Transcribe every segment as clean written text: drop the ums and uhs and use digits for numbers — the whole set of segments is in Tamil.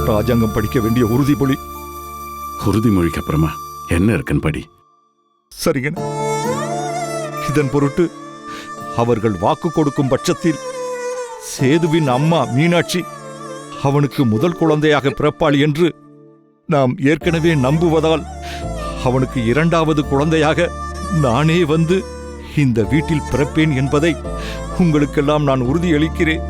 ராஜாங்கம் படிக்க வேண்டிய உறுதிமொழி. உறுதிமொழிக்கு அப்புறமா என்ன இருக்குன்னு படி. சரிங்க. இதன் பொருட்டு அவர்கள் வாக்கு கொடுக்கும் பட்சத்தில் சேதுவின் அம்மா மீனாட்சி அவனுக்கு முதல் குழந்தையாக பிறப்பாள் என்று நாம் ஏற்கனவே நம்புவதால் அவனுக்கு இரண்டாவது குழந்தையாக நானே வந்து இந்த வீட்டில் பிறப்பேன் என்பதை உங்களுக்கெல்லாம் நான் உறுதியளிக்கிறேன்.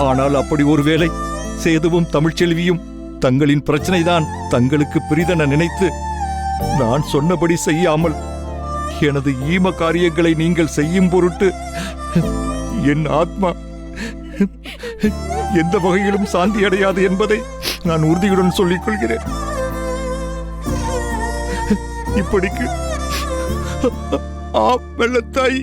ஆனால் அப்படி ஒருவேளை சேதுவும் தமிழ்ச்செல்வியும் தங்களின் பிரச்சனைதான் தங்களுக்கு பிரிதென நினைத்து நான் சொன்னபடி செய்யாமல் எனது ஈம காரியங்களை நீங்கள் செய்யும் பொருட்டு என் ஆத்மா எந்த வகையிலும் சாந்தி அடையாது என்பதை நான் உறுதியுடன் சொல்லிக் கொள்கிறேன். இப்படிக்கு வெள்ளத்தாய்.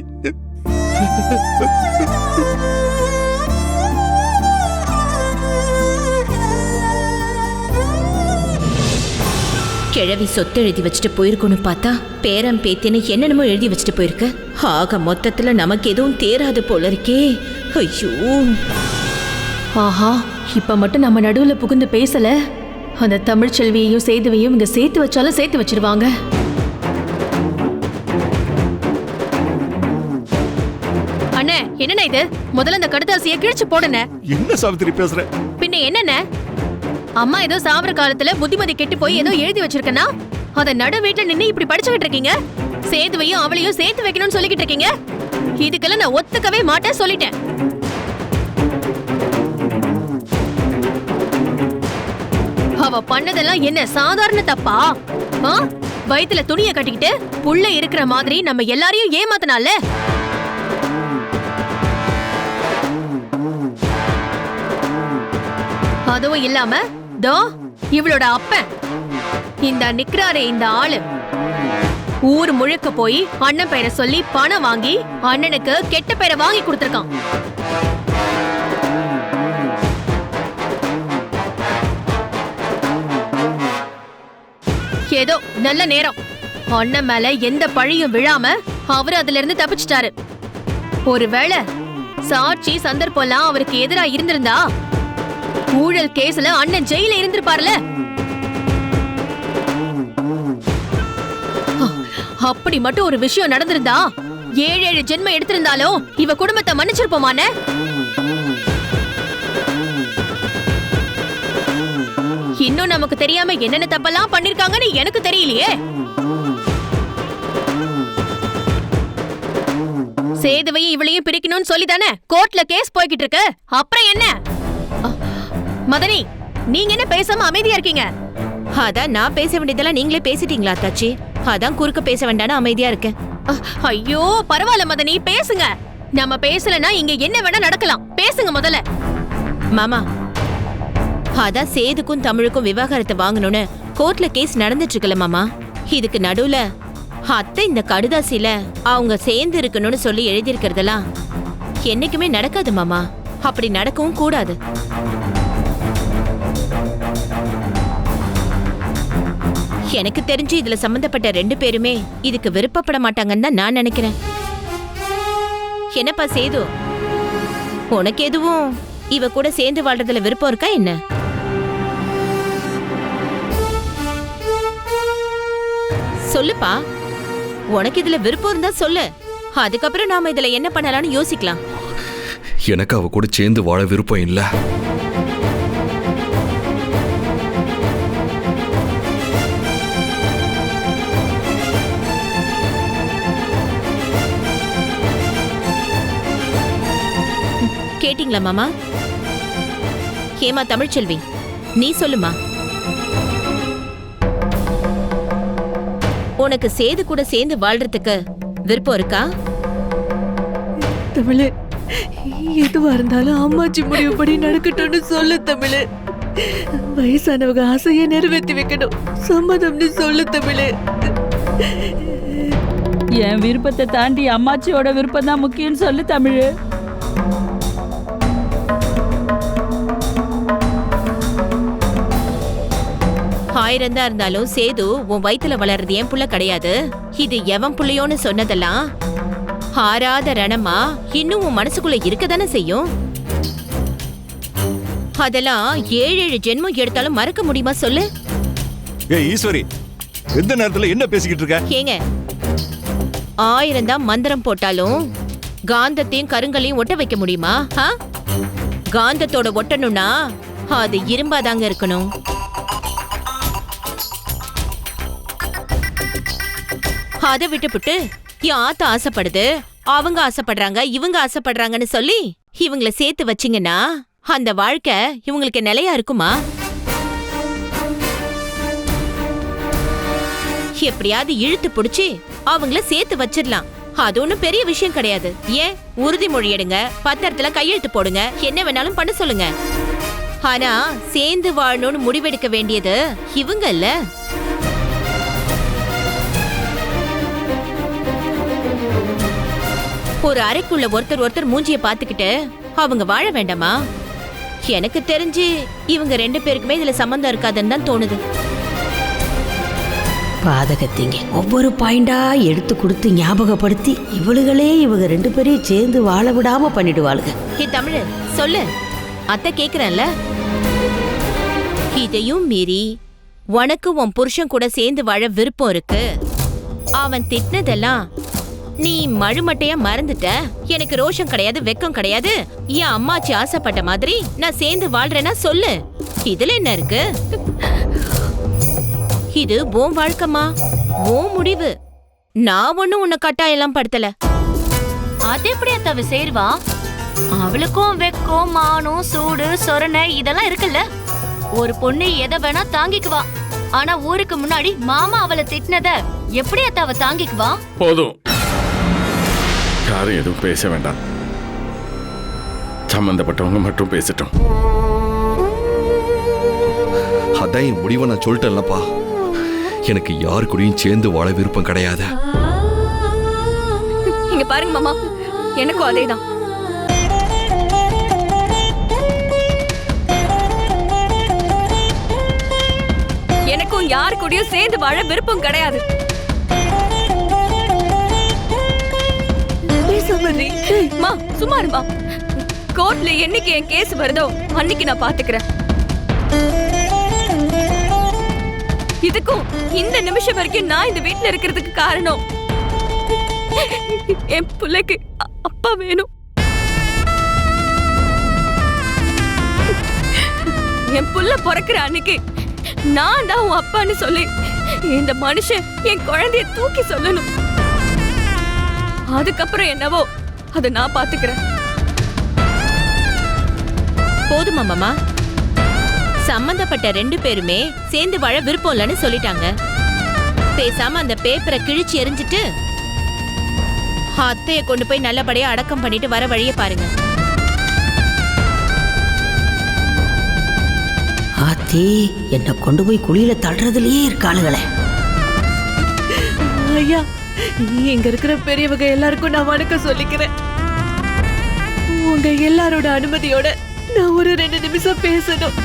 கிழவி சொத்து எழுதி வச்சுட்டு போயிருக்கணும் பார்த்தா பேரம் பேத்தின்னு என்னென்னமோ எழுதி வச்சுட்டு போயிருக்கு. ஆக மொத்தத்துல நமக்கு எதுவும் தேராது போல இருக்கே. ஐயோ, ஆஹா, இப்ப மட்டும் நம்ம நடுவுல புகுந்து பேசல, அந்த தமிழ்ச்செல்வியையும் சேதுவையும் இங்க சேர்த்து வச்சாலும் சேர்த்து வச்சிருவாங்க. அண்ணே, என்னண்ணா இது? முதல்ல அந்த கடுதாசியை கிழிச்சு போடுன. என்ன சாவித்திரி பேசுற? பின்ன என்னண்ணே, அம்மா ஏதோ சாவர காலத்துல புத்திமதி கெட்டு போய் ஏதோ எழுதி வச்சிருக்கனா, அத நடு வீட்டுல நின்னு இப்படி படிச்சுக்கிட்டு இருக்கீங்க. சேதுவையும் அவளையும் சேர்த்து வைக்கணும்னு சொல்லிக்கிட்டு இருக்கீங்க. இதுக்கெல்லாம் நான் ஒத்துக்கவே மாட்டேன் சொல்லிட்டேன். அவ பண்ணதெல்லாம் என்ன சாதாரண தப்பா? வயித்துல துணிய கட்டிக்கிட்டு புள்ள இருக்கிற மாதிரி நம்ம எல்லாரையும் ஏமாத்தினால. அதுவும் இல்லாம தோ இவளோட அப்பன் இந்த நிக்கிறாரே இந்த ஆளு, ஊர் முழுக்க போய் அண்ணன் பெயரை சொல்லி பணம் வாங்கி அண்ணனுக்கு கெட்ட பெயரை வாங்கி கொடுத்திருக்கான். ஏதோ நல்ல நேரம் அண்ணன் மேல எந்த பழியும் விழாம அவரு அதுல இருந்து தப்பிச்சிட்டாரு. ஒருவேளை சாட்சி சந்தர்ப்பம்லாம் அவருக்கு எதிரா இருந்திருந்தா ஊழல் கேஸ்ல அண்ணன் ஜெயில இருந்திருப்பார்ல. அப்படி மட்டும் ஒரு விஷயம் நடந்திருந்தா 7 ஜென்மம் எடுத்திருந்தாலும் இவ குடும்பத்தை மன்னிச்சிருப்போமான. இன்னும் நமக்கு தெரியாம என்னென்ன தப்பெல்லாம் பண்ணிருக்காங்கன்னு எனக்கு தெரியலையே. சேதுவையும் இவளையும் பிரிக்கணும்னு சொல்லிதானே கோர்ட்ல கேஸ் போய்கிட்டு இருக்கு. அப்புறம் என்ன மதனி, நீங்க என்ன பேசாம அமைதியா இருக்கீங்க? அதான் நான் பேச வேண்டியதெல்லாம் நீங்களே பேசிட்டீங்களா தாச்சி? அதான் குறுக்க பேச வேண்டாம்னு அமைதியா இருக்கேன். ஐயோ பரவாயில்ல மதனி, பேசுங்க. நம்ம பேசலனா இங்க என்ன வேணா நடக்கலாம். பேசுங்க முதல்ல. மாமா, அதான் சேதுக்கும் தமிழுக்கும் விவாகரத்தை வாங்கணும்னு கோர்ட்ல கேஸ் நடந்துட்டு இருக்கல மாமா. இதுக்கு நடுவுல அத்தை இந்த கடுதாசில அவங்க சேர்ந்து இருக்கணும்னு சொல்லி எழுதியிருக்கிறதெல்லாம் என்னைக்குமே நடக்காது மாமா. அப்படி நடக்கவும் கூடாது. எனக்கு தெரிஞ்சு இதுல சம்பந்தப்பட்ட 2 பேருமே இதுக்கு விருப்பப்பட மாட்டாங்கன்னு தான் நான் நினைக்கிறேன். என்னப்பா சேது, உனக்கு எதுவும் இவ கூட சேர்ந்து வாழ்றதுல விருப்பம் இருக்கா என்ன? சொல்லுப்பா, உனக்கு இதுல விருப்பம் இருந்தா சொல்லு. அதுக்கப்புறம் நாம இதுல என்ன பண்ணலாம்னு யோசிக்கலாம். எனக்கு அவ கூட சேர்ந்து வாழ விருப்பம் இல்ல. கேட்டீங்களா மாமா? ஏமா தமிழ்ச்செல்வி, நீ சொல்லுமா, உனக்கு சேது கூட சேர்ந்து வாழ்றதுக்கு விருப்பம் இருக்கா? தமிழ், எதுவா இருந்தாலும் அம்மாச்சி முடிவுபடி நடக்கட்டும்னு சொல்லு தமிழ். வயசானவங்க ஆசையை நிறைவேற்றி வைக்கணும். சம்மதம்னு சொல்லு தமிழ். என் விருப்பத்தை தாண்டி அம்மாச்சியோட விருப்பம் தான் முக்கியம்னு சொல்லு தமிழ். ஆயிரம் தான் இருந்தாலும் சேது உன் வயித்துல வளர்றது என் புள்ள கிடையாது. இது எவன் புள்ளையோன்னு சொன்னதெல்லாம் ஆறாத ரணமா இன்னும் உன் மனசுக்குள்ள இருக்கதானே செய்யும். அதெல்லாம் 7 ஜென்மம் எடுத்தாலும் மறக்க முடியுமா சொல்லு? ஏய் ஈஸ்வரி, எந்த நேரத்துல என்ன பேசிக்கிட்டு இருக்க? ஏங்க, 1000 தான் மந்திரம் போட்டாலும் காந்தத்தையும் கருங்கலையும் ஒட்ட வைக்க முடியுமா? காந்தத்தோட ஒட்டணும்னா அது இரும்பாதாங்க இருக்கணும். அதை விட்டுப்புட்டு என் ஆத்தா ஆசைப்படுது, அவங்க ஆசைப்படுறாங்க, இவங்க ஆசைப்படுறாங்கன்னு சொல்லி இவங்கள சேர்த்து வச்சிங்கன்னா அந்த வாழ்க்கை இவங்களுக்கு நிலையா இருக்குமா? எப்படியாவது இழுத்து புடிச்சு அவங்கள சேர்த்து வச்சிடலாம். அது ஒண்ணும் பெரிய விஷயம் கிடையாது. ஏன், உறுதிமொழி எடுங்க, பத்திரத்துல கையெழுத்து போடுங்க, என்ன வேணாலும் பண்ண சொல்லுங்க. ஆனா சேர்ந்து வாழணும்னு முடிவெடுக்க வேண்டியது இவங்க இல்ல. ஒரு அறைக்குள்ள ஒருத்தர் மூஞ்சிய பாத்துக்கிட்டு அவங்க வாழ வேண்டாமா? எனக்கு தெரிஞ்சு இவங்க 2 பேருக்குமே இதுல சம்பந்தம் இருக்காதுன்னு தான் தோணுது. பாதகத்தீங்க ஒவ்வொரு பாயிண்டா எடுத்து கொடுத்து ஞாபகப்படுத்தி இவளுகளே இவங்க 2 பேரையும் சேர்ந்து வாழ விடாம பண்ணிடுவாளுங்க. ஏ தமிழ் சொல்லு, அத்தை கேக்குறேன்ல. இதையும் மீறி உனக்கு உன் புருஷன் கூட சேர்ந்து வாழ விருப்பம் இருக்கு. அவன் திட்டினதெல்லாம் நீ மழுமட்டையா மறந்துட்ட. எனக்கு ரோஷம் கிடையாது, வெக்கம் கிடையாது, என் அம்மாச்சி ஆசைப்பட்ட மாதிரி நான் சேர்ந்து வாழ்றேன்னா சொல்லு. இதுல என்ன இருக்கு? இது உன் வாழ்க்கைமா, உன் முடிவு. நான் ஒண்ணும் உன்னை கட்டாயெல்லாம் படுத்தல. அது எப்படி அத்தாவ சேருவா? அவளுக்கும் வெக்கம், மானம், சூடு, சொரணை இதெல்லாம் இருக்குல்ல. ஒரு பொண்ணு எதை வேணா தாங்கிக்குவா. ஆனா ஊருக்கு முன்னாடி மாமா அவளை திட்டினத எப்படி அத்தாவ தாங்கிக்குவா? போதும், யாரும் எதுவும் பேச வேண்டாம். சம்பந்தப்பட்டவங்க மட்டும் பேசட்டும். அதான் என் முடிவை நான் சொல்லிட்டேன்லப்பா. எனக்கு யாரு கூடயும் சேர்ந்து வாழ விருப்பம் கிடையாது. இங்க பாருங்க மாமா, எனக்கும் அதேதான். எனக்கும் யாரு கூடயும் சேர்ந்து வாழ விருப்பம் கிடையாது. மா சும்மா இருமா. கோர்ட்ல என்னைக்கு என் கேஸ் வருதோ அன்னைக்கு நான் பாத்துக்கிறேன். இதுக்கும் இந்த நிமிஷம் வரைக்கும் நான் இந்த வீட்டுல இருக்கிறதுக்கு காரணம் என் பிள்ளைக்கு அப்பா வேணும். என் புள்ள பிறக்கிற அன்னைக்கு நான் தான் உன் அப்பான்னு சொல்லி இந்த மனுஷன் என் குழந்தைய தூக்கி சொல்லணும். அதுக்கப்புறம் என்னவோ அதை நான் பாத்துக்கிறேன். போதுமா மாமா? சம்பந்தப்பட்ட 2 பேருமே சேர்ந்து வாழ விருப்பம் இல்லைன்னு சொல்லிட்டாங்க. பேசாம அந்த பேப்பரை கிழிச்சு எரிஞ்சிட்டு அத்தைய கொண்டு போய் நல்லபடியா அடக்கம் பண்ணிட்டு வர வழிய பாருங்க. ஆத்தி என்ன கொண்டு போய் குழியில தள்ளுறதுலயே இருக்காளுகளே. ஐயா, இங்க இருக்கிற பெரியவங்க எல்லாருக்கும் நான் வணக்கம் சொல்லிக்கிறேன். உங்க எல்லாரோட அனுமதியோட நான் ஒரு 2 நிமிஷம் பேசணும்.